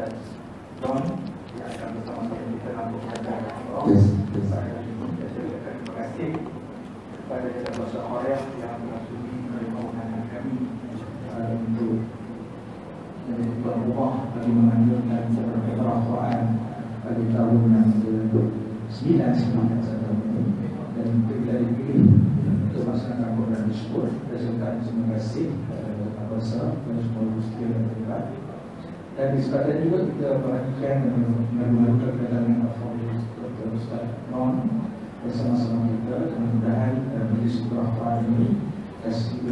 dan Don yang akan bersama-sama kita dalam pembelajaran Allah. Saya ucapkan terima kasih kepada Jasa Bahasa Korea yang telah sudi menerima undangan kami untuk menjadi tuan rumah bagi menganjurkan sebagai Al-Quran pada tahun yang ke-9 sebenarnya dan kita dipilih untuk melaksanakan program tersebut. Terima kasih kepada Bahasa dan semua muslim yang terlibat. Dan di kesempatan juga kita perhatikan dan melakukan kedatangan Al-Fadhil Dr. Ustaz Non bersama-sama kita. Mudah-mudahan majlis Al-Quran ini kasih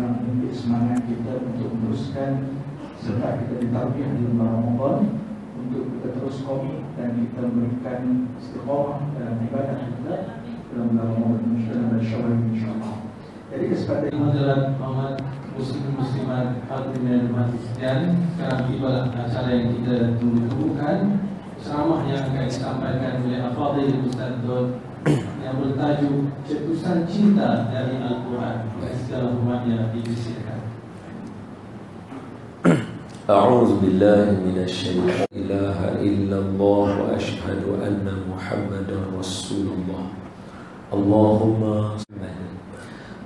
semangat kita untuk meneruskan serta kita ditarbiyah di bulan Ramadan untuk kita terus komit dan kita memberikan istiqamah dalam ibadah kita dalam bulan Ramadan dan Syawal insya-Allah. Jadi kesempatan Hadirat Muhammad Muslim-Muslimat hadirin dan hadirat sekalian, sekarang tibalah acara yang kita tunggu-tunggukan, ceramah yang akan disampaikan oleh Al-Fadhil Ustaz Don yang bertajuk Cetusan Cinta dari Al-Quran. Segala hormatnya dipersilakan. أعوذ بالله من الشيطان لا إله إلا الله وأشهد أن محمدا رسول الله اللهم صل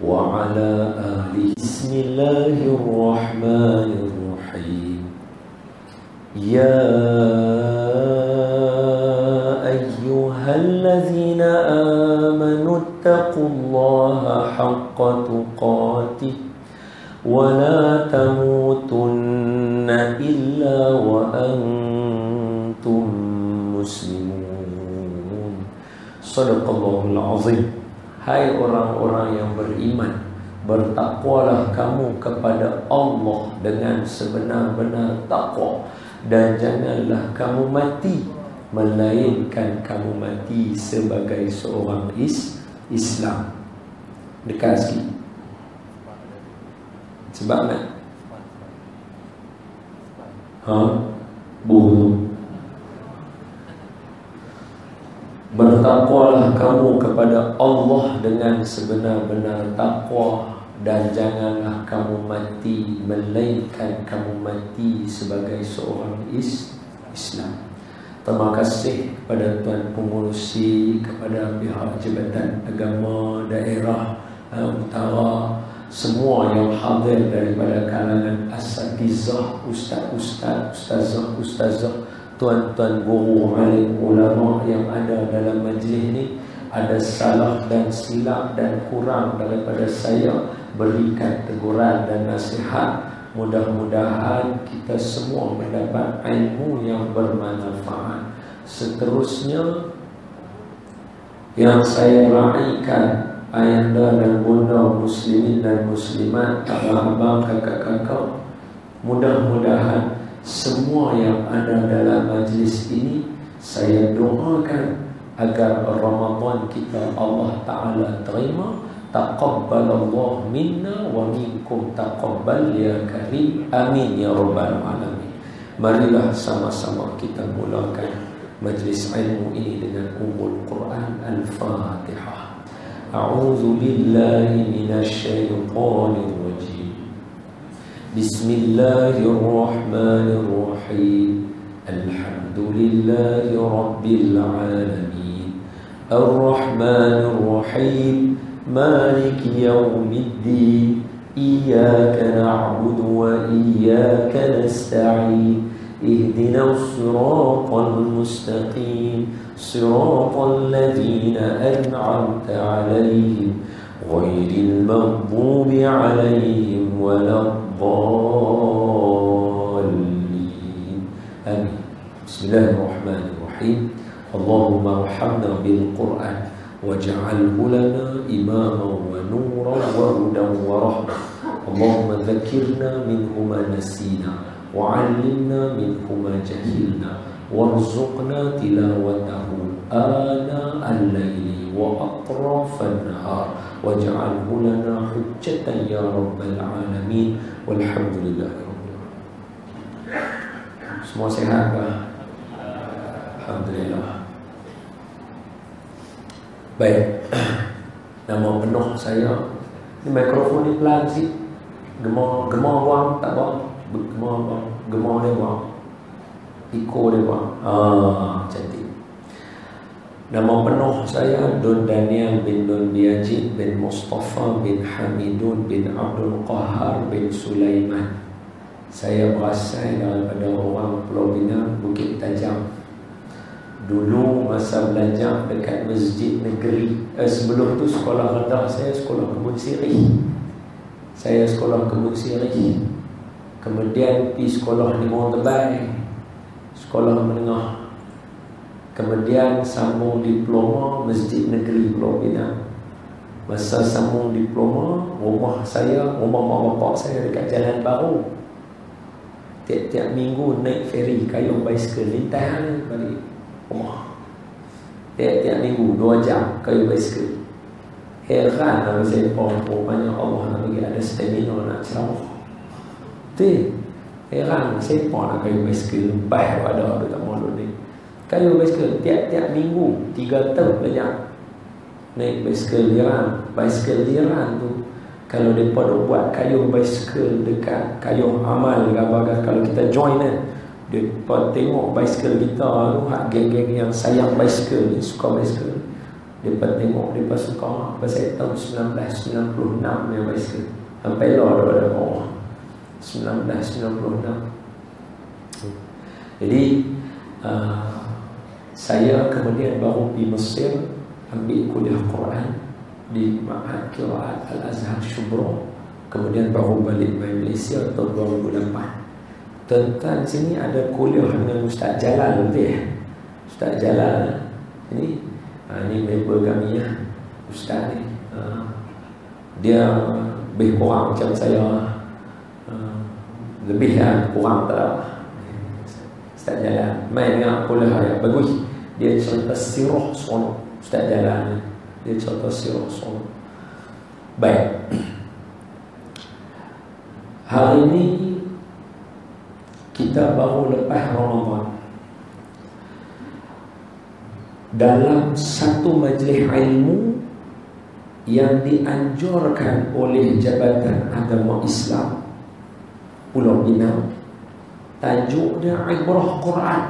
وعلى آله بسم الله الرحمن الرحيم يا أيها الذين آمنوا اتقوا الله حق تقاته ولا تموتن إلا وأنتم مسلمون صدق الله العظيم. Hai orang-orang yang beriman, bertakwalah kamu kepada Allah dengan sebenar-benar takwa, dan janganlah kamu mati melainkan kamu mati sebagai seorang Islam. Dekat sikit. Sebab nak burung. Bertakwalah kamu kepada Allah dengan sebenar-benar takwa, dan janganlah kamu mati melainkan kamu mati sebagai seorang Islam. Terima kasih kepada Tuan Pengurusi, kepada pihak Jabatan Agama Daerah Utara, semua yang hadir daripada kalangan asatizah, ustaz-ustaz, ustazah, tuan-tuan guru, alim ulama yang ada dalam majlis ini. Ada salah dan silap dan kurang daripada saya, berikan teguran dan nasihat. Mudah-mudahan kita semua mendapat ilmu yang bermanfaat. Seterusnya yang saya raikan ayanda dan bunda muslimin dan muslimat, abang-abang, kakak-kakak, mudah-mudahan semua yang ada dalam majlis ini saya doakan agar Ramadan kita Allah Ta'ala terima. Taqabbalallahu minna wa minkum taqabbal ya karim, amin ya rabbal alamin. Marilah sama-sama kita mulakan majlis ilmu ini dengan ummul Quran Al-Fatihah. أعوذ بالله من الشيطان الرجيم بسم الله الرحمن الرحيم الحمد لله رب العالمين الرحمن الرحيم مالك يوم الدين إياك نعبد وإياك نستعين اهدنا الصراط المستقيم صراط الذين أنعمت عليهم غير المغضوب عليهم ولا الضالين آمين. بسم الله الرحمن الرحيم اللهم ارحمنا بالقرآن واجعله لنا إماما ونورا وهدى ورحمة اللهم ذكرنا منه ما نسينا وعلمنا منه ما جهلنا وارزقنا تلاوته آناء الليل وأطراف النهار واجعله لنا حجة يا رب العالمين والحمد لله رب العالمين. Semua sehat kah? Alhamdulillah. Baik. Nama penuh saya. Ini mikrofon ni pelan sikit. Gemar buang tak buang. Gemar ni buang. Iko dia buat. Cantik. Nama penuh saya Don Daniel bin Don Biajid bin Mustafa bin Hamidun bin Abdul Qahar bin Sulaiman. Saya berasal daripada orang Pulau Pinang, Bukit Tajam. Dulu masa belajar dekat masjid negeri, sebelum tu sekolah rendah saya sekolah Kebun Sirih. Saya sekolah Kebun Sirih. Kemudian pergi sekolah di Mount Tebai, sekolah menengah. Kemudian sambung diploma Masjid Negeri Pulau Pinang. Masa sambung diploma, rumah mak bapak saya dekat Jalan Baru. Tiap-tiap minggu naik feri kayuh basikal lintas balik rumah. Tiap-tiap minggu 2 jam kayuh basikal. Heran kalau saya rupanya Allah nak bagi ada stamina nak ceramah. Heran saya nak kayuh basikal. Baik ada tak malu ni. Kayuh basikal tiap-tiap minggu 3 tahun banyak naik basikal liran. Basikal liran tu kalau mereka buat kayuh basikal dekat kayuh amal gambar kalau kita join mereka tengok basikal kita tu hak geng-geng yang sayang basikal ni, suka basikal, mereka tengok mereka suka pasal tahun 1996 yang basikal sampai lah ada orang 1996. Jadi saya kemudian baru pergi Mesir ambil kuliah Quran di Ma'had Qiraat Al-Azhar Shubro. Kemudian baru balik ke Malaysia tahun 2008. Tuan-tuan sini ada kuliah dengan Ustaz Jalal, betul ya? Ustaz Jalal ini member kami ya, Ustaz ni. Dia lebih kurang macam saya, lebih kurang tak lah. Ustaz Jalal main dengan kuliah yang bagus. Dia cerita sirah sono. Ustaz Jalal ni dia cerita sirah sono. Baik. Hari ini kita baru lepas Ramadan. Dalam satu majlis ilmu yang dianjurkan oleh Jabatan Agama Islam Pulau Pinang, tajuknya Ibrah Quran.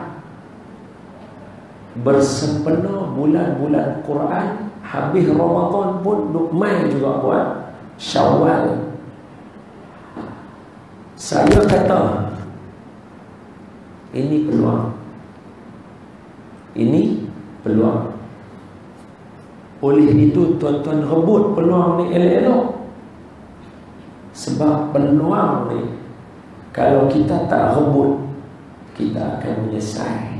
Bersempena bulan-bulan Quran, habis Ramadan pun duk main juga buat Syawal. Saya kata ini peluang. Ini peluang. Oleh itu tuan-tuan rebut peluang ni elok-elok. Sebab peluang ni kalau kita tak rebut, kita akan menyesal.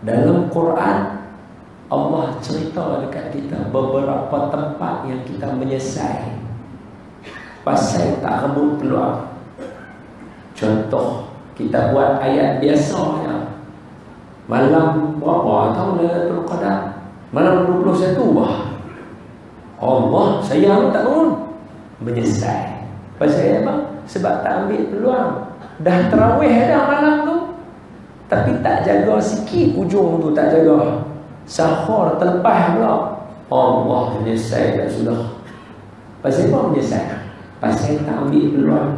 Dalam Quran Allah cerita dekat kita beberapa tempat yang kita menyesal pasal tak rebut peluang. Contoh, kita buat ayat biasanya malam berapa tahun Lailatul Qadar, malam 21 Allah sayang tak bangun, menyesal. Pasal apa? Sebab tak ambil peluang. Dah tarawih dah malam tu, tapi tak jaga sikit ujung tu, tak jaga. Sahur terlepas pula, Allah menyesal dah sudah. Pasal apa menyesal? Pasal tak ambil peluang.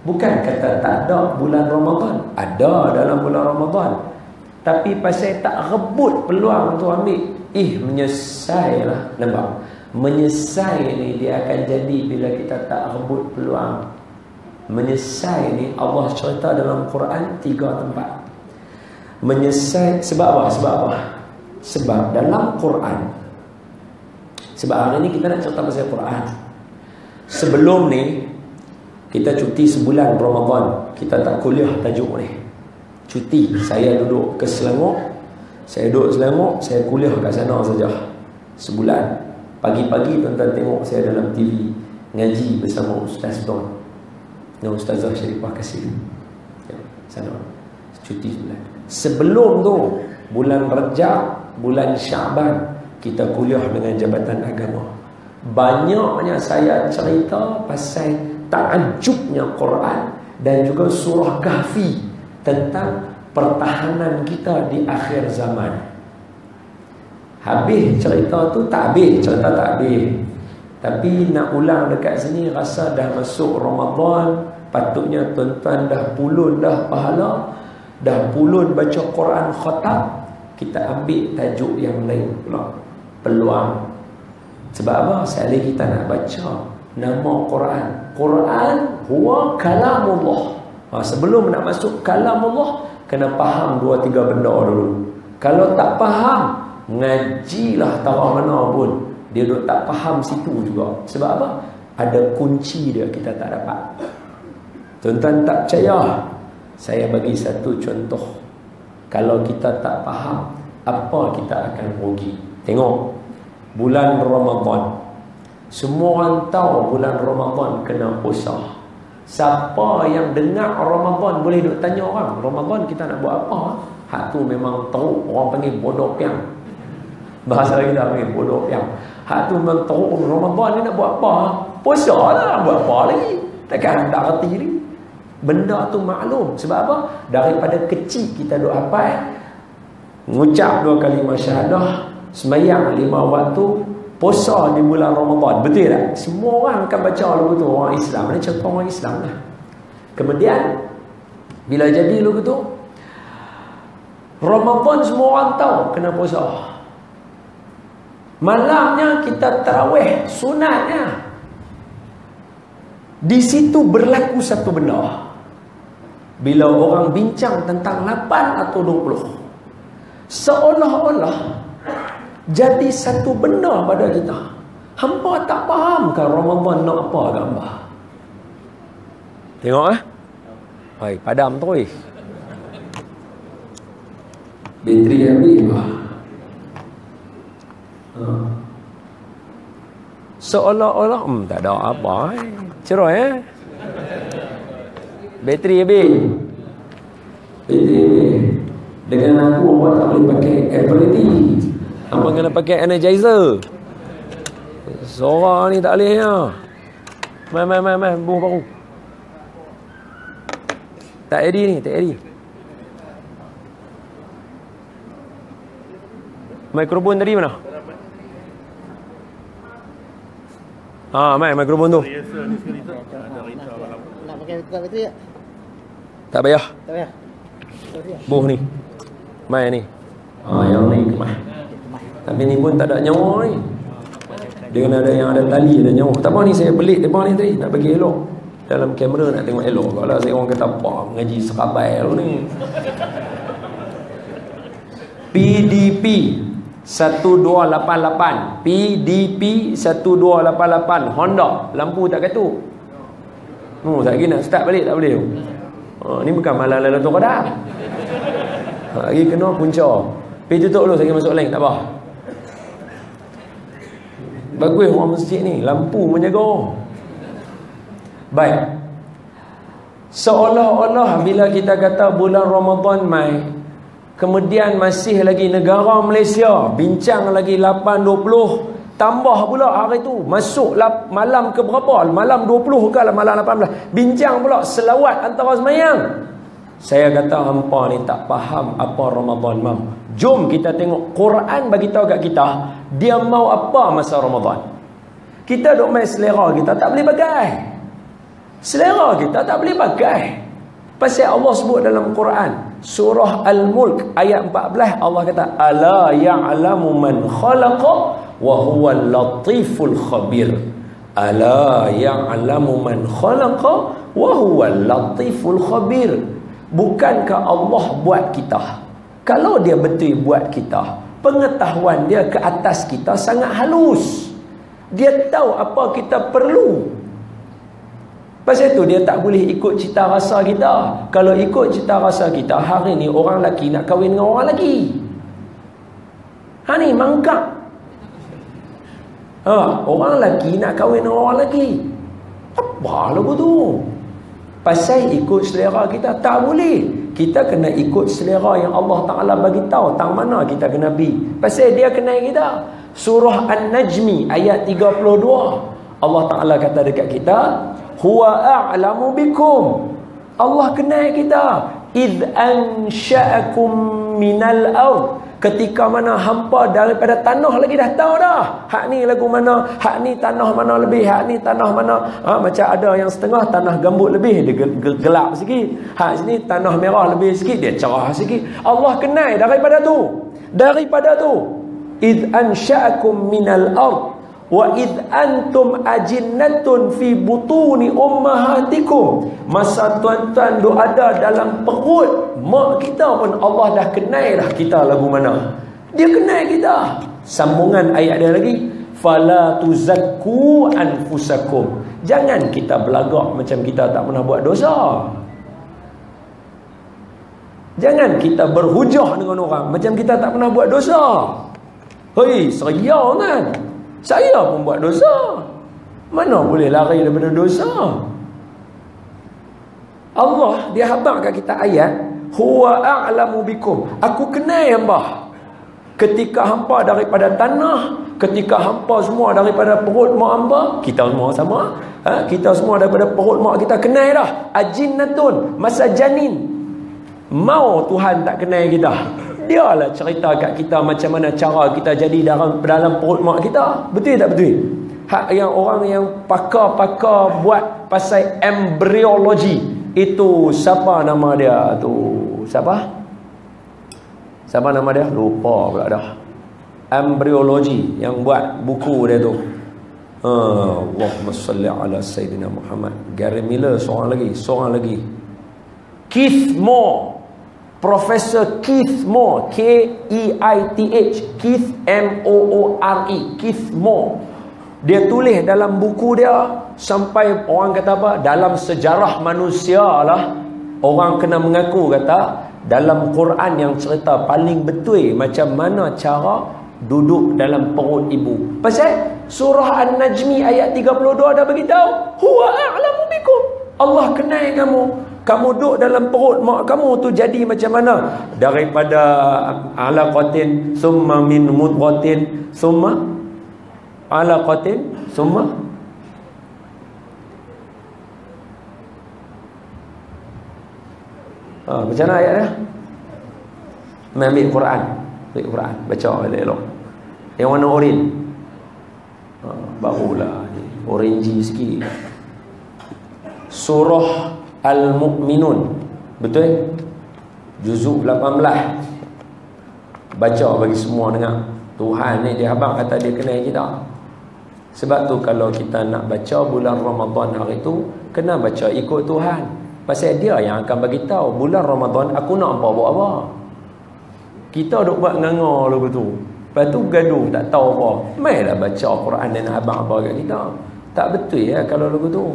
Bukan kata tak ada bulan Ramadan, ada dalam bulan Ramadan, tapi pasal tak rebut peluang tu ambil, menyesal lah. Nampak? Menyesal ni dia akan jadi bila kita tak rebut peluang. Menyesal ni Allah cerita dalam Quran 3 tempat. Menyesal sebab apa? Sebab dalam Quran, sebab hari ni kita nak cerita pasal Quran. Sebelum ni kita cuti sebulan Ramadan, kita tak kuliah tajuk ni. Cuti, saya duduk ke Selangor. Saya duduk Selangor, saya kuliah kat sana saja sebulan. Pagi-pagi tuan-tuan tengok saya dalam TV ngaji bersama Ustaz Don dan Ustazah Sharifah Kasim. Ya, sana cuti sebulan. Sebelum tu bulan Rajab, bulan Syaban, kita kuliah dengan Jabatan Agama. Banyaknya saya cerita pasal ta'ajubnya Quran dan juga surah Kahfi tentang pertahanan kita di akhir zaman. Habis cerita tu tak habis, cerita tak habis. Tapi nak ulang dekat sini, rasa dah masuk Ramadan, patutnya tuan-tuan dah pulun dah pahala. Dah pulun baca Quran khatam, kita ambil tajuk yang lain pula. Peluang. Sebab apa? Sekali kita nak baca nama Quran. Quran huwa kalamullah. Sebelum nak masuk kalamullah, kena faham 2-3 benda dulu. Kalau tak faham, ngajilah tahu mana pun, dia duk tak faham situ juga. Sebab apa? Ada kunci dia kita tak dapat. Tuan-tuan tak percaya? Saya bagi satu contoh. Kalau kita tak faham, apa kita akan rugi? Tengok, bulan Ramadan. Semua orang tahu bulan Ramadan kena puasa. Siapa yang dengar Ramadan boleh duk tanya orang, Ramadan kita nak buat apa? Hak tu memang teruk, orang panggil bodoh piang. Bahasa kita panggil bodoh piang. Hak tu memang teruk, Ramadan ni nak buat apa? Puasa lah, buat apa lagi? Takkan tak reti ni. Benda tu maklum. Sebab apa? Daripada kecil kita duk hafal, mengucap 2 kalimah syahadah, sembahyang 5 waktu, puasa di bulan Ramadan. Betul tak? Semua orang akan baca lagu tu. Orang Islam ni contoh orang Islam lah. Kemudian bila jadi lagu tu, Ramadan semua orang tahu kena puasa. Malamnya kita tarawih sunatnya. Di situ berlaku satu benda. Bila orang bincang tentang 8 atau 20, seolah-olah jadi satu benda pada kita. Hampa tak faham kan Ramadan nak apa gambar. Tengok Hai, padam terus. Bateri habis. Seolah-olah tak ada apa. Cerah bateri habis. Bateri habis. Dengan aku awak tak boleh pakai LED. Apa kena pakai energizer. Suara ni tak boleh ya. Main buh baru. Tak edit ni, tak edit. Mikrofon tadi mana? Main mikrofon tu. Nak pakai bateri tak? Tak payah. Tak payah. Buh ni. Main ni. Yang ni kemah. Tapi ni pun tak ada nyawa ni. Dia kena ada yang ada tali, ada nyawa. Tak apa ni saya pelik depan ni tadi. Nak bagi elok. Dalam kamera nak tengok elok. Kalau saya orang kata apa mengaji sekabai ni. PDP 1288. PDP 1288 Honda. Lampu tak katuk. Tak lagi nak start balik tak boleh. Ni bukan malam lalu tu kadang. Lagi kena punca. Pergi tutup dulu, saya masuk lain, tak apa. Bagus orang masjid ni, lampu menjaga. Baik. Seolah-olah bila kita kata bulan Ramadan mai, kemudian masih lagi negara Malaysia bincang lagi 8.20, tambah pula hari tu masuk malam ke berapa? Malam 20 ke malam 18. Bincang pula selawat antara sembahyang. Saya kata hampa ni tak faham apa Ramadan mau. Jom kita tengok Quran bagi tahu kat kita dia mau apa masa Ramadan. Kita duk main selera kita tak boleh pakai. Selera kita tak boleh pakai. Pasal Allah sebut dalam Quran surah Al-Mulk ayat 14, Allah kata ala ya'lamu man khalaqa wa huwal latiful khabir. Ala ya'lamu man khalaqa wa huwal latiful khabir. Bukankah Allah buat kita? Kalau dia betul buat kita, pengetahuan dia ke atas kita sangat halus. Dia tahu apa kita perlu. Pasal itu dia tak boleh ikut cita rasa kita. Kalau ikut cita rasa kita, hari ni orang lelaki nak kahwin dengan orang lelaki. Ni mangkak. Orang lelaki nak kahwin dengan orang lelaki. Apa lagu tu? Pasal ikut selera kita tak boleh. Kita kena ikut selera yang Allah Ta'ala bagi tahu tang mana kita kena pergi. Pasal dia kenal kita. Surah An-Najmi ayat 32. Allah Ta'ala kata dekat kita, huwa a'lamu bikum. Allah kenal kita. Idh ansha'akum minal ard. Ketika mana hampa daripada tanah lagi dah tahu dah. Hak ni lagu mana, hak ni tanah mana lebih, hak ni tanah mana. Macam ada yang setengah tanah gambut lebih, dia gelap sikit. Hak sini tanah merah lebih sikit, dia cerah sikit. Allah kenal daripada tu. Daripada tu. Id ansha'akum minal ard wa id antum ajinnatun fi butuni ummahatikum. Masa tuan-tuan duk ada dalam perut mak kita pun Allah dah kenal dah kita lagu mana. Dia kenal kita. Sambungan ayat dia lagi, fala tuzakku anfusakum. Jangan kita belagak macam kita tak pernah buat dosa. Jangan kita berhujah dengan orang macam kita tak pernah buat dosa. Hei, saya kan, saya pun buat dosa. Mana boleh lari daripada dosa? Allah dia habaq kat kita ayat, huwa a'lamu bikum. Aku kenal hamba. Ketika hampa daripada tanah, ketika hampa semua daripada perut mak hamba, kita semua sama. Kita semua daripada perut mak kita kenal dah. Ajinnatun, masa janin. Mau Tuhan tak kenal kita. Dialah cerita kat kita macam mana cara kita jadi dalam perut mak kita. Betul tak betul? Hak yang orang yang pakar-pakar buat pasal embryologi, itu siapa nama dia tu? Siapa nama dia? Lupa pula dah. Embryologi yang buat buku dia tu. Allahumma salli ala Sayyidina Muhammad. Gary Miller seorang lagi. Keith Moore. Profesor Keith Moore, K-E-I-T-H, Keith M-O-O-R-E, Keith Moore. Dia tulis dalam buku dia sampai orang kata apa? Dalam sejarah manusia lah, orang kena mengaku kata dalam Quran yang cerita paling betul macam mana cara duduk dalam perut ibu. Pasal surah An-Najmi ayat 32 dah beritahu, huwa a'lamu bikum. Allah kenal kamu. Kamu duduk dalam perut mak kamu tu jadi macam mana? Daripada alaqatin, summa min mudghatin, summa alaqatin, summa macam mana ayat dia? Ambil Quran. Baca elok-elok. Yang warna oren. Barulah orange sikit. Surah Al-Mu'minun, betul? Juzuk 18. Baca bagi semua dengar. Tuhan ni dia habaq kata dia kenal kita. Sebab tu kalau kita nak baca bulan Ramadan hari tu, kena baca ikut Tuhan. Pasal dia yang akan bagi tahu bulan Ramadan aku nak apa buat apa. Kita duk buat nganga lagu tu. Lepas tu gaduh tak tahu apa. Mainlah baca Quran dan habaq apa kat kita. Tak betul ya kalau lagu tu.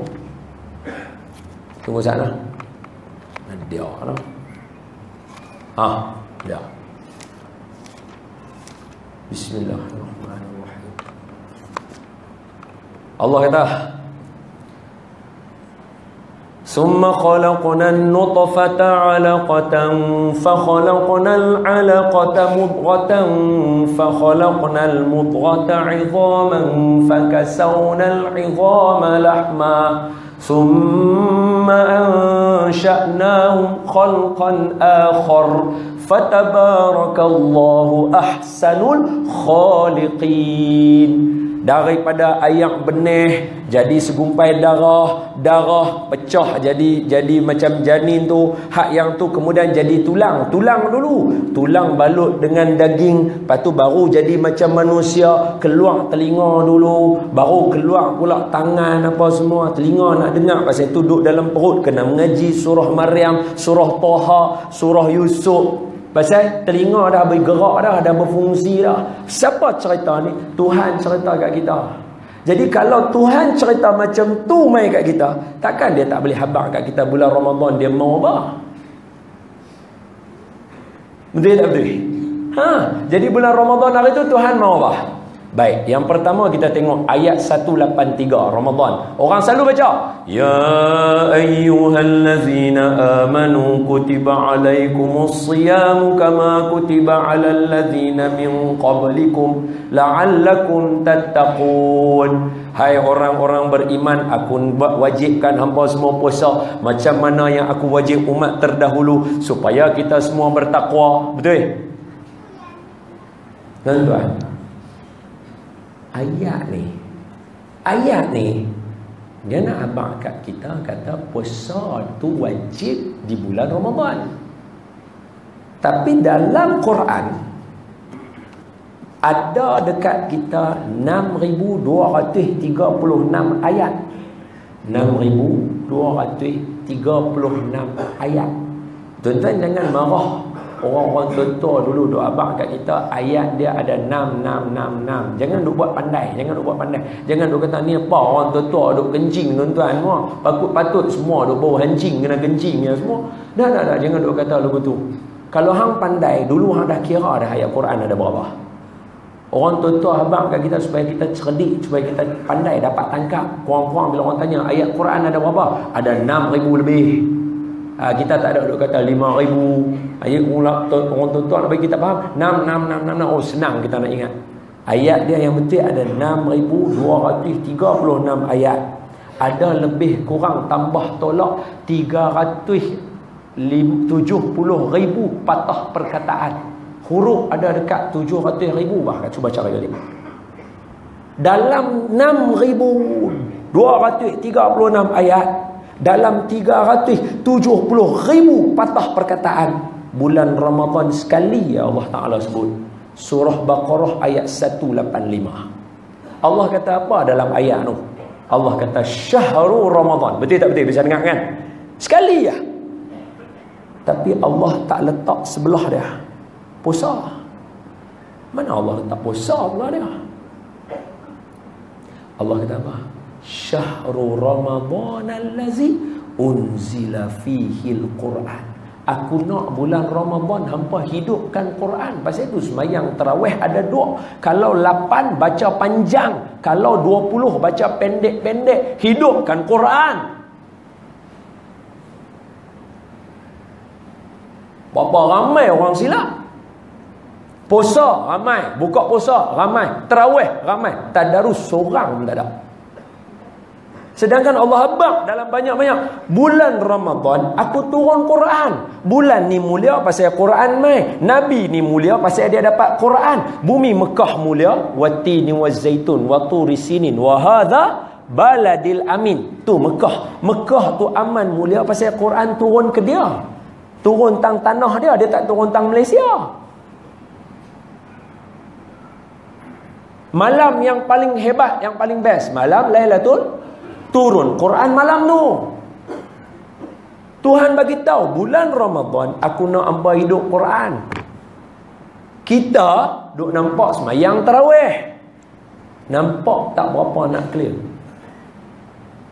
Tunggu sana. Dia lah. Dia. Bismillahirrahmanirrahim. Allah kata, "Summa khalaqnal nutfata 'alaqatan fa khalaqnal 'alaqata mudghatan fa khalaqnal mudghata 'idhaman fa kasawnal 'idhama lahma." ثم أنشأناهم خلقا آخر فتبارك الله أحسن الخالقين. Daripada ayak benih jadi segumpai darah pecah jadi macam janin tu, hak yang tu kemudian jadi tulang dulu, tulang balut dengan daging, lepas tu baru jadi macam manusia, keluar telinga dulu, baru keluar pula tangan apa semua, telinga nak dengar, pasal tu duduk dalam perut kena mengaji surah Maryam, surah Taha, surah Yusuf. Pasal telinga dah bergerak dah berfungsi dah. Siapa cerita ni? Tuhan cerita kat kita. Jadi kalau Tuhan cerita macam tu mai kat kita, takkan dia tak boleh habaq kat kita bulan Ramadan dia mau apa? Betul tak betul? Jadi bulan Ramadan hari tu Tuhan mau apa? Baik, yang pertama kita tengok ayat 183 Ramadan. Orang selalu baca, ya ayyuhallazina amanu kutiba alaikumus siyamu kama kutiba alal ladzina min qablikum la'allakum tattaqun. Hai orang-orang beriman, aku wajibkan hamba semua puasa macam mana yang aku wajib umat terdahulu supaya kita semua bertakwa. Betul? Tuan-tuan, ayat ni dia nak abang kat kita kata puasa tu wajib di bulan Ramadan. Tapi dalam Quran ada dekat kita 6,236 ayat. 6,236 ayat. Tuan-tuan jangan marah orang-orang tua dulu duk abang kat kita ayat dia ada 6. Jangan duk buat pandai, Jangan duk kata ni apa orang tua duk kencing tuan-tuan semua. Patut semua duk bau hancing kena kencing ya semua. Dah jangan duk kata lagu tu. Kalau hang pandai dulu hang dah kira dah ayat Quran ada berapa. Orang tua abang kat kita supaya kita cerdik, supaya kita pandai dapat tangkap. Kurang-kurang bila orang tanya ayat Quran ada berapa? Ada 6,000 lebih. Kita tak ada duk kata 5,000. Ayat orang tua nak bagi kita faham 6. Oh senang kita nak ingat. Ayat dia yang betul ada 6,236 ayat. Ada lebih kurang tambah tolak 370,000 patah perkataan. Huruf ada dekat 700,000 bahkan. Cuba cari kali. Dalam 6,236 ayat, dalam 370,000 patah perkataan, bulan Ramadan sekali ya Allah Ta'ala sebut. Surah Baqarah ayat 185. Allah kata apa dalam ayat tu? Allah kata syahrul Ramadan. Betul tak betul? Bisa dengar kan? Sekali ya. Tapi Allah tak letak sebelah dia puasa. Mana Allah letak puasa sebelah dia? Allah kata apa? Syahrul Ramadan allazi unzila fihi al-Quran. Aku nak bulan Ramadan hampa hidupkan Quran. Pasal itu semayang tarawih ada 2. Kalau 8 baca panjang, kalau 20 baca pendek-pendek. Hidupkan Quran. Berapa ramai orang silap? Puasa ramai, buka puasa ramai, tarawih ramai, tadarus seorang pun tak ada. Sedangkan Allah abang dalam banyak-banyak bulan Ramadan aku turun Quran. Bulan ni mulia pasal Quran mai. Nabi ni mulia pasal dia dapat Quran. Bumi Mekah mulia, watini wazaitun wa turi sinin wa hadza baladil amin. Tu Mekah. Mekah tu aman mulia pasal Quran turun ke dia. Turun tang tanah dia tak turun tang Malaysia. Malam yang paling hebat, yang paling best, malam Lailatul turun Quran malam tu. Tuhan bagi tahu bulan Ramadan aku nak hangpa hidup Quran. Kita duk nampak semayang tarawih. Nampak tak berapa nak clear.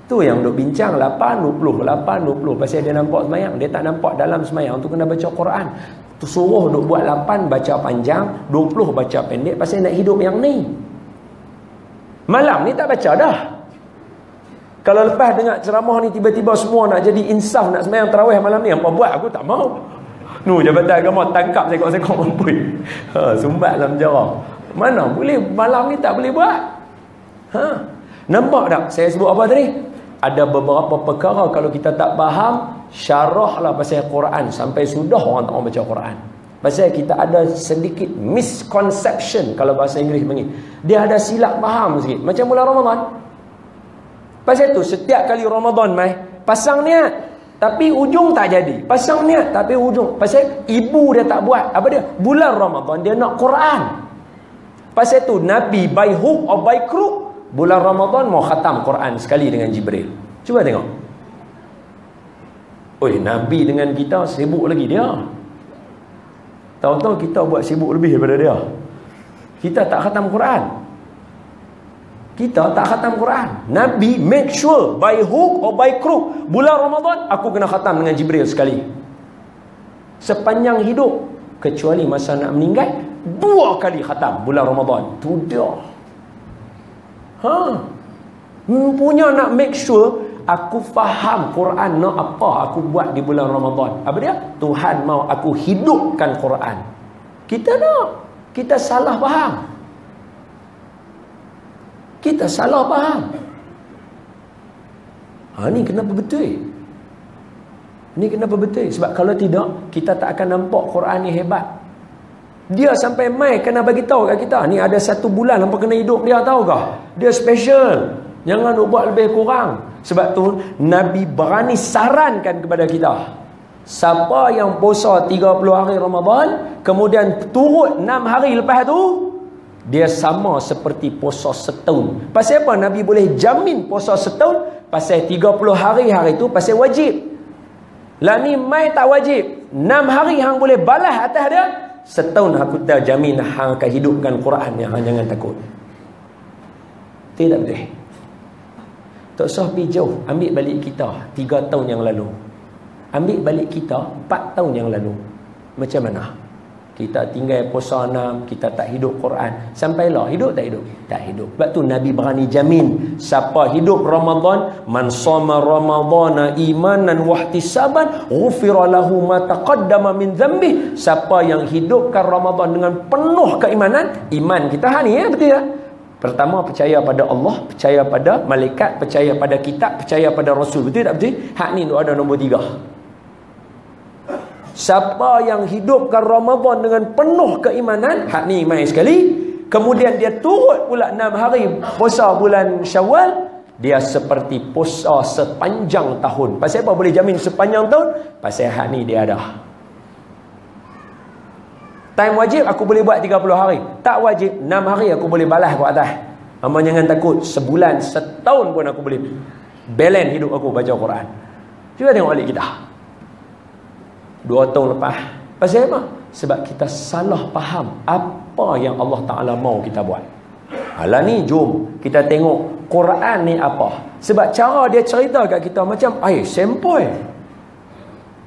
Tu yang duk bincang 8-20 pasal dia nampak semayang, dia tak nampak dalam semayang tu kena baca Quran. Tu suruh duk buat 8 baca panjang, 20 baca pendek pasal nak hidup yang ni. Malam ni tak baca dah. Kalau lepas dengar ceramah ni tiba-tiba semua nak jadi insaf nak sembahyang tarawih malam ni, apa buat? Aku tak mau. Jabatan agama tangkap sekok-sekok mampu. Sumbat dalam penjara. Mana boleh malam ni tak boleh buat. Nampak tak? Saya sebut apa tadi? Ada beberapa perkara kalau kita tak faham, syarahlah pasal Quran sampai sudah orang tak mau baca Quran. Pasal kita ada sedikit misconception kalau bahasa Inggeris panggil. Dia ada silap faham sikit. Macam bulan Ramadan. Pasal tu setiap kali Ramadan mai pasang niat tapi ujung tak jadi. Pasang niat tapi ujung. Pasal ibu dia tak buat. Apa dia? Bulan Ramadan dia nak Quran. Pasal tu Nabi by hook or by crook bulan Ramadan mau khatam Quran sekali dengan Jibril. Cuba tengok. Oi, Nabi dengan kita sibuk lagi dia. Tahu-tahu kita buat sibuk lebih daripada dia. Kita tak khatam Quran. Kita tak khatam Quran. Nabi make sure by hook or by crook bulan Ramadan aku kena khatam dengan Jibril sekali. Sepanjang hidup kecuali masa nak meninggal 2 kali khatam bulan Ramadan. Tu dia. Punya nak make sure aku faham Quran nak apa aku buat di bulan Ramadan. Apa dia? Tuhan mau aku hidupkan Quran. Kita nak. Kita salah faham. Kita salah faham. Ni kenapa betul? Ni kenapa betul? Sebab kalau tidak, kita tak akan nampak Quran ni hebat. Dia sampai mai kena bagi tahu kat kita, ni ada 1 bulan hampa kena hidup dia, tahu ke? Dia special. Jangan buat lebih kurang. Sebab tu Nabi berani sarankan kepada kita, siapa yang puasa 30 hari Ramadan kemudian turut 6 hari lepas tu, dia sama seperti puasa setahun. Pasal apa Nabi boleh jamin puasa setahun? Pasal 30 hari tu pasal wajib. Lah ni mai tak wajib, 6 hari hang boleh balas atas dia, setahun aku dah jamin hang akan hidupkan Quran yang hang jangan takut. Tidak boleh. Tak usah pergi jauh. Ambil balik kita 3 tahun yang lalu, ambil balik kita 4 tahun yang lalu. Macam mana? Kita tinggal puasa 6, kita tak hidup Quran. Sampailah hidup tak hidup? Tak hidup. Sebab tu Nabi berani jamin, siapa hidup Ramadan, man shoma ramadhana imanan wahtisaban ghufira lahu ma taqaddama min dhanbi. Siapa yang hidupkan Ramadan dengan penuh keimanan, iman kita ni betul tak? Pertama, percaya pada Allah, percaya pada malaikat, percaya pada kitab, percaya pada Rasul. Betul tak betul? Hak ni ada nombor 3. Siapa yang hidupkan Ramadan dengan penuh keimanan, hak ni iman sekali, kemudian dia turut pula 6 hari puasa bulan Syawal, dia seperti puasa sepanjang tahun. Pasal apa boleh jamin sepanjang tahun? Pasal hak ni dia ada. Time wajib aku boleh buat 30 hari. Tak wajib 6 hari aku boleh balas ke atas. Hamba jangan takut, sebulan, setahun pun aku boleh balance hidup aku baca Quran. Cuba tengok balik kita 2 tahun lepas. Pasal apa? Sebab kita salah faham apa yang Allah Ta'ala mau kita buat. Alah ni, jom kita tengok Quran ni apa. Sebab cara dia cerita kat kita macam sempoi.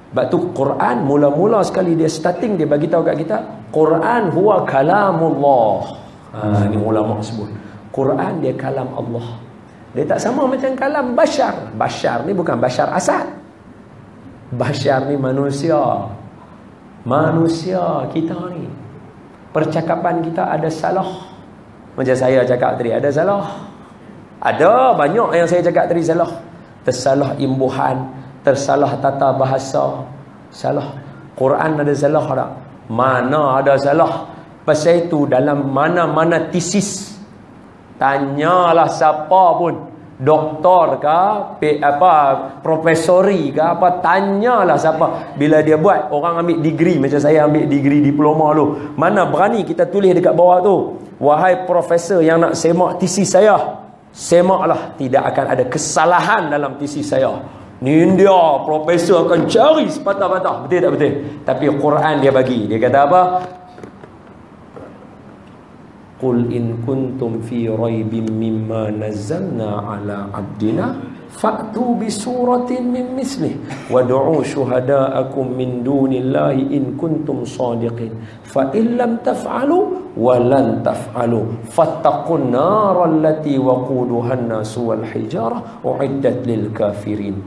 Sebab tu Quran mula-mula sekali dia starting, dia bagi tahu kat kita, Quran huwa kalamullah. Ni ulama sebut, Quran dia kalam Allah. Dia tak sama macam kalam bashar. Bashar ni bukan bashar Asad. Bashar ni manusia. Manusia kita ni, percakapan kita ada salah. Macam saya cakap tadi, ada salah. Ada banyak yang saya cakap tadi salah. Tersalah imbuhan, tersalah tata bahasa, salah. Quran ada salah tak? Mana ada salah. Pasal itu dalam mana-mana tesis, tanyalah siapa pun, doktor ke, profesori ke apa, tanyalah siapa. Bila dia buat, orang ambil degree, macam saya ambil degree diploma tu, mana berani kita tulis dekat bawah tu, wahai profesor yang nak semak tesis saya, semaklah, tidak akan ada kesalahan dalam tesis saya. Ni dia profesor akan cari sepatah-patah, betul tak betul? Tapi Quran dia bagi, dia kata apa? Qul in kuntum fi raibin mimma nazzalna ala abdina fa'tu bi suratin min mislih wad'u syuhada'akum min dunillahi in kuntum shadiqin fa in lam taf'alu wa lan taf'alu fattaqun nar allati waquduha an-nasu wal hijarah uiddat lil kafirin.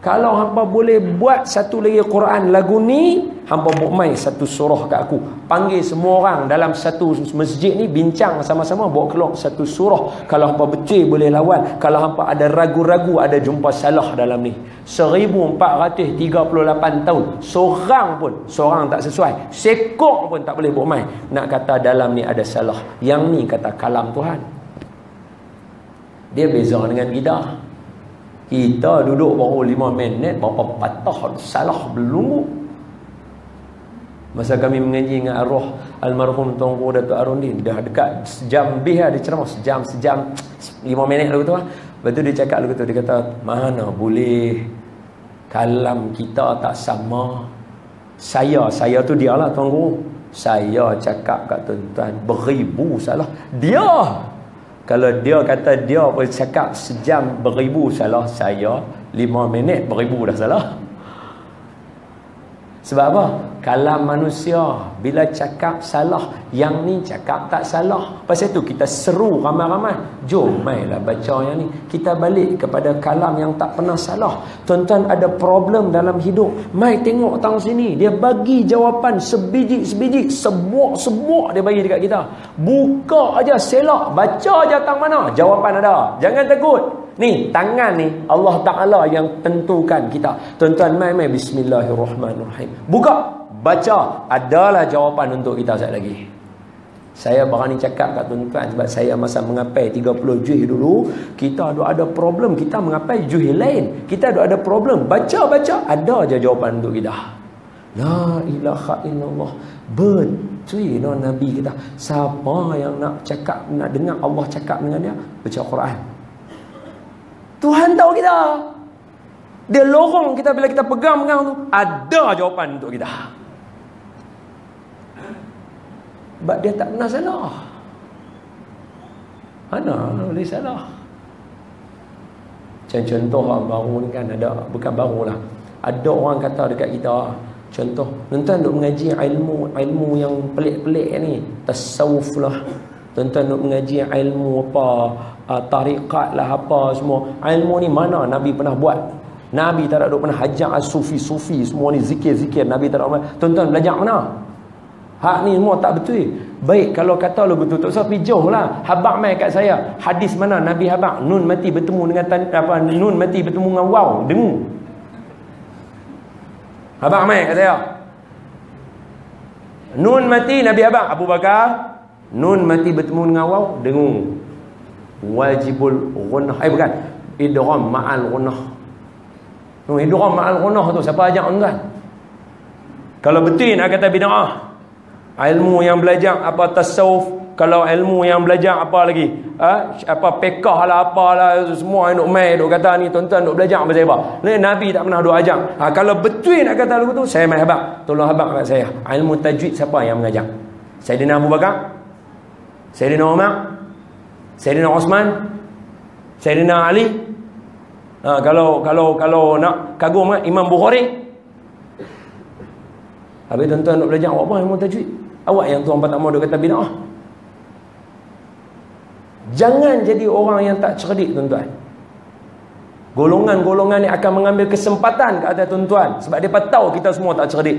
Kalau hampa boleh buat satu lagi Quran lagu ni, hampa buat main satu surah kat aku. Panggil semua orang dalam satu masjid ni, bincang sama-sama, bawa keluar satu surah. Kalau hampa betul boleh lawan. Kalau hampa ada ragu-ragu, ada jumpa salah dalam ni. 1438 tahun, seorang tak sesuai, sekok pun tak boleh buat main nak kata dalam ni ada salah. Yang ni kata kalam Tuhan. Dia beza dengan kita. Kita duduk baru 5 minit, berapa patah salah belum. Masa kami mengaji dengan arwah almarhum Tuanku Datuk Arundin, dah dekat sejam lebih dia ceramah, sejam 5 minit lagu tu. Lepas tu dia cakap lagu tu, dia kata, mana boleh kalam kita tak sama. Saya tu dia lah Tuanku. Saya cakap kat tuan-tuan, beribu salah. Dia, kalau dia kata dia boleh cakap sejam beribu salah, saya 5 minit beribu dah salah. Sebab apa? Kalam manusia bila cakap salah, yang ni cakap tak salah. Pasal tu kita seru ramai-ramai, jom mainlah baca yang ni. Kita balik kepada kalam yang tak pernah salah. Tuan-tuan ada problem dalam hidup, mai tengok tang sini, dia bagi jawapan sebiji-sebiji, sebuah dia bagi dekat kita. Buka aja selak, baca aja tang mana, jawapan ada. Jangan takut. Ni tangan ni Allah Ta'ala yang tentukan kita. Tuan-tuan, mai bismillahirrahmanirrahim. Buka, baca, adalah jawapan untuk kita sekali lagi. Saya berani cakap kat tuan-tuan sebab saya masa mengapai 30 juih dulu, kita ada problem, kita mengapai juih lain. Kita ada problem, baca-baca, ada je jawapan untuk kita. La ilaha illallah. Betul no Nabi kita. Siapa yang nak cakap, nak dengar Allah cakap dengan dia, baca Quran. Tuhan tahu kita. Dia lorong kita bila kita pegang tu, ada jawapan untuk kita. Sebab dia tak pernah salah. Mana boleh salah? Contoh orang baru ni kan ada, bukan baru lah. Ada orang kata dekat kita, contoh, tuan-tuan duk mengaji ilmu yang pelik-pelik ni, tasawuf lah. Tuan-tuan duk mengaji ilmu apa, tarikat lah apa semua. Ilmu ni mana Nabi pernah buat? Nabi tak ada pernah hajar sufi-sufi semua ni, zikir-zikir Nabi tak ada. Tuan-tuan belajar mana? Hak ni semua tak betul. Baik, kalau kata lu betul, tak usah pergi jauh lah. Habaq mai kat saya. Hadis mana Nabi habaq? Nun mati bertemu dengan nun mati bertemu dengan waw. Dengung. Habaq mai kat saya. Nun mati Nabi habaq. Abu Bakar. Nun mati bertemu dengan waw. Dengung. Wajibul ghunnah. Bukan. Idgham ma'al ghunnah. Idgham ma'al ghunnah tu siapa ajak tuan? Kalau betul nak kata bid'ah, ilmu yang belajar apa tasawuf, kalau ilmu yang belajar apa lagi, apa fiqh lah apalah semua duk mai duk kata ni tuan-tuan duk belajar pasal apa ni, Nabi tak pernah duk ajar. Kalau betul nak kata lagu tu, saya mai habaq, tolong habaq kat saya. Ilmu tajwid siapa yang mengajar? Sayyidina Abu Bakar, Sayyidina Umar, Sayyidina Osman, Sayyidina Ali. Kalau nak kagum Imam Bukhari. Habis tuan-tuan nak belajar apa ilmu tajwid? Awak yang tuan tak mau duk kata bid'ah. Jangan jadi orang yang tak cerdik tuan-tuan. Golongan-golongan ni akan mengambil kesempatan ke atas tuan-tuan sebab depa tahu kita semua tak cerdik.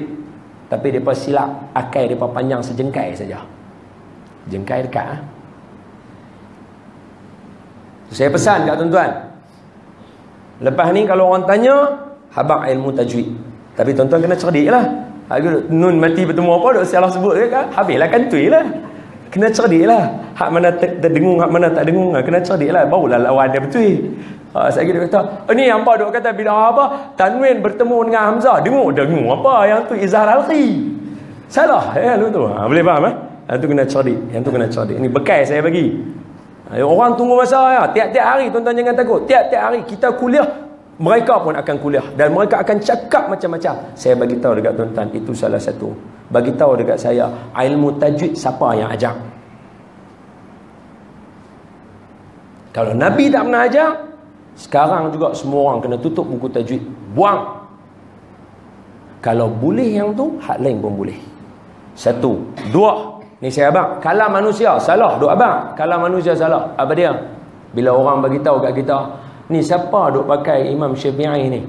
Tapi depa silap, akai depa panjang sejengkai saja. Jengkai dekat. Saya pesan kat tuan-tuan. Lepas ni kalau orang tanya, habaq ilmu tajwid. Tapi tuan-tuan kena cerdik lah. Nun mati bertemu apa duk salah sebut ke kan? Habislah kantui lah. Kena cerdik lah. Hak mana terdengung, hak mana tak dengung, kena cerdik lah. Barulah lawan dia betul. Saya dia kata, ni apa duk kata bid'ah apa? Tanwin bertemu dengan Hamzah. Dengung apa? Yang tu izhar al-khi. Salah. Lu tu. Boleh faham Yang tu kena cerdik. Yang tu kena cerdik. Ni bekai saya bagi. Orang tunggu masa tiap-tiap hari, tuan-tuan jangan takut. Tiap-tiap hari kita kuliah, mereka pun akan kuliah dan mereka akan cakap macam-macam. Saya bagi tahu dekat tuan-tuan, itu salah satu. Bagi tahu dekat saya, ilmu tajwid siapa yang ajar? Kalau Nabi tak pernah ajar, sekarang juga semua orang kena tutup buku tajwid, buang. Kalau boleh yang tu, hak lain pun boleh. Satu, dua. Ni saya abang, kalam manusia salah, duk abang. Kalam manusia salah. Apa dia? Bila orang bagi tahu kat kita, ni siapa duk pakai Imam Syafi'i ni?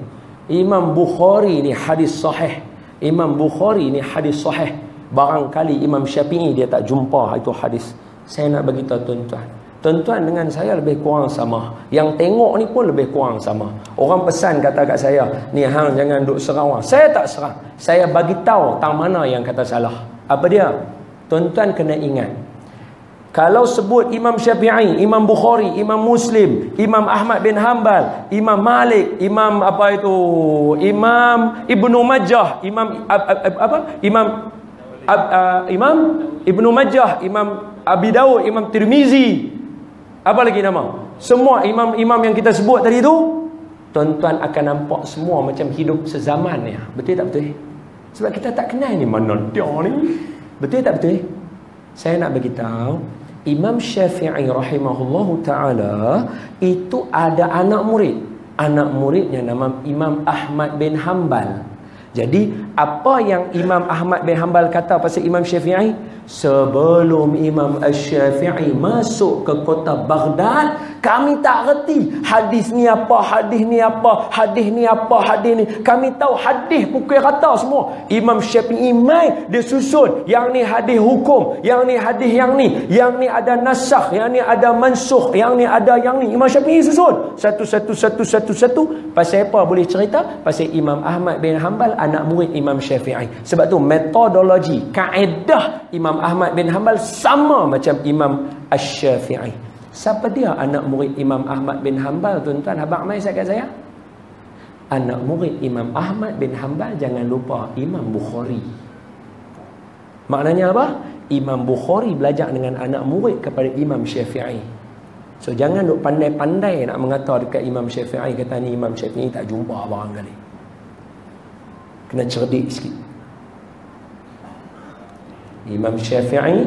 Imam Bukhari ni hadis sahih. Imam Bukhari ni hadis sahih. Barangkali Imam Syafi'i dia tak jumpa itu hadis. Saya nak bagi tahu tuan-tuan. Tuan-tuan dengan saya lebih kurang sama. Yang tengok ni pun lebih kurang sama. Orang pesan kata kat saya, ni hang jangan duk serang. Saya tak serang. Saya bagi tahu tang mana yang kata salah. Apa dia? Tuan-tuan kena ingat. Kalau sebut Imam Syafi'i, Imam Bukhari, Imam Muslim, Imam Ahmad bin Hanbal, Imam Malik, Imam apa itu, Imam Ibnu Majah, Imam Imam Ibnu Majah, Imam Abi Daud, Imam Tirmizi, apa lagi nama? Semua imam-imam yang kita sebut tadi tu, tuan-tuan akan nampak semua macam hidup sezaman ya. Betul tak betul? Sebab kita tak kenal ni mana dia ni. Betul tak betul? Saya nak bagi tahu, Imam Syafi'i rahimahullahu ta'ala itu ada anak murid. Anak muridnya nama Imam Ahmad bin Hanbal. Jadi Apa yang Imam Ahmad bin Hanbal kata pasal Imam Syafi'i? Sebelum Imam Syafi'i masuk ke kota Baghdad, kami tak reti hadis ni apa, hadis ni apa, hadis ni apa, hadis ni. Kami tahu hadis pukul rata semua. Imam Syafi'i mai dia susun, yang ni hadis hukum, yang ni hadis yang ni ada nasakh, yang ni ada mansukh, yang ni ada yang ni. Imam Syafi'i susun satu. Pasal apa boleh cerita? Pasal Imam Ahmad bin Hanbal anak murid Imam Syafi'i. Sebab tu metodologi, kaedah Imam Ahmad bin Hanbal sama macam Imam Asy-Syafi'i. Siapa dia anak murid Imam Ahmad bin Hanbal, tuan-tuan? Abang mai kat saya. Anak murid Imam Ahmad bin Hanbal, jangan lupa, Imam Bukhari. Maknanya apa? Imam Bukhari belajar dengan anak murid kepada Imam Syafi'i. So jangan duk pandai-pandai nak mengata dekat Imam Syafi'i, kata ni Imam Syafi'i tak jumpa barangkali. Kena cerdik sikit. Imam Syafi'i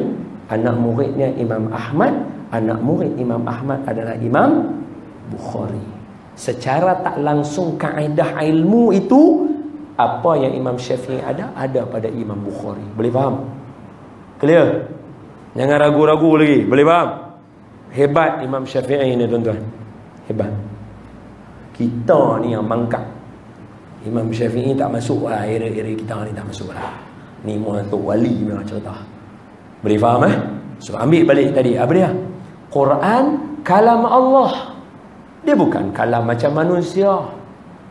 anak muridnya Imam Ahmad, anak murid Imam Ahmad adalah Imam Bukhari. Secara tak langsung kaedah ilmu itu, apa yang Imam Syafi'i ada pada Imam Bukhari. Boleh faham? Clear? Jangan ragu-ragu lagi. Boleh faham? Hebat Imam Syafi'i ni, tuan-tuan. Hebat. Kita ni yang mangkap. Imam Syafi'i tak masuk lah. Era-era kita ni tak masuk lah. Ni Muhammad wali memang cerita. Boleh faham So ambil balik tadi. Apa dia? Quran kalam Allah. Dia bukan kalam macam manusia.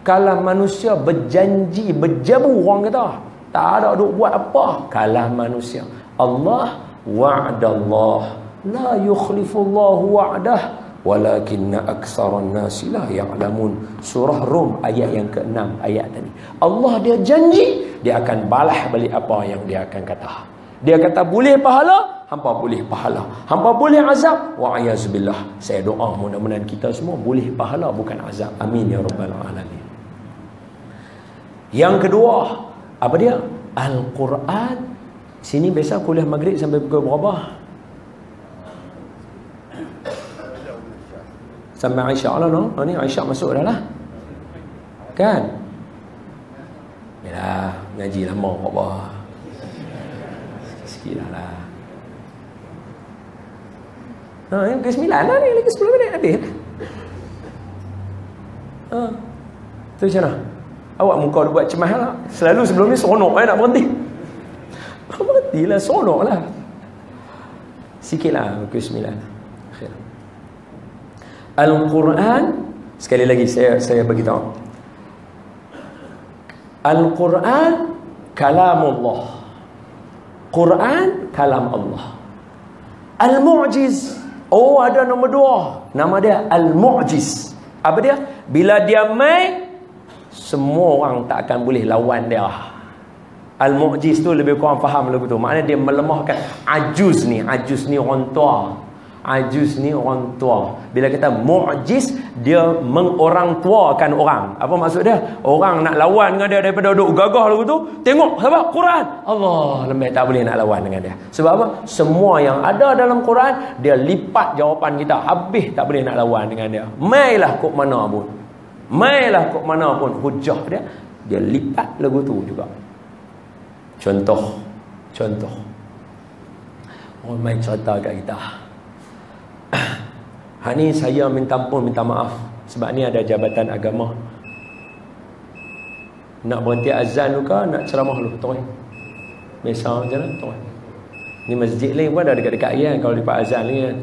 Kalam manusia berjanji, berjabu orang kata. Tak ada duk buat apa. Kalam manusia. Allah wa'dallah la yukhlifullahu wa'dah walakinna aktsaran nasi la ya'lamun. Surah Rum ayat yang ke-6 ayat tadi. Allah dia janji dia akan balas balik apa yang dia akan kata. Dia kata boleh pahala, hampa boleh pahala. Hampa boleh azab, wa'ayazubillah. Saya doa mudah-mudahan kita semua boleh pahala bukan azab. Amin ya rabbal alamin. Yang kedua, apa dia? Al-Quran. Sini biasa kuliah maghrib sampai pukul berapa? Sampai Aisyah lah, no? Ni Aisyah masuk dah lah. Kan? Yalah, ngaji lama apa. Sikit lah. Yang ke-9 lah ni, lagi 10 minit habis lah. Tu macam mana? Awak muka buat cemas lah. Selalu sebelum ni seronok nak berhenti. Berhentilah, seronok lah. Sikit lah, ke-9. Al-Quran, sekali lagi saya beritahu. Al-Quran kalamullah. Quran kalam Allah. Al-Mu'jiz. Oh, ada nombor 2. Nama dia Al-Mu'jiz. Apa dia? Bila dia mai, semua orang tak akan boleh lawan dia. Al-Mu'jiz tu lebih kurang faham lagu tu. Maknanya dia melemahkan ajuz ni. Ajuz ni orang tua. Ajuz ni orang tua. Bila kata mu'jiz, dia mengorang tuakan orang. Apa maksud dia? Orang nak lawan dengan dia daripada duduk gagah lagu tu, tengok apa? Quran. Allah, lembut tak boleh nak lawan dengan dia. Sebab apa? Semua yang ada dalam Quran, dia lipat jawapan kita. Habis tak boleh nak lawan dengan dia. Mailah kok mana pun. Mailah kok mana pun hujah dia, dia lipat lagu tu juga. Contoh. Orang main cerita kat kita. Hari ni saya minta ampun, minta maaf. Sebab ni ada jabatan agama. Nak berhenti azan tu ke, nak ceramah lu, tuan. Biasa je lah, tuan. Ni masjid lain pun ada dekat-dekat kan, kalau lepas azan ni kan.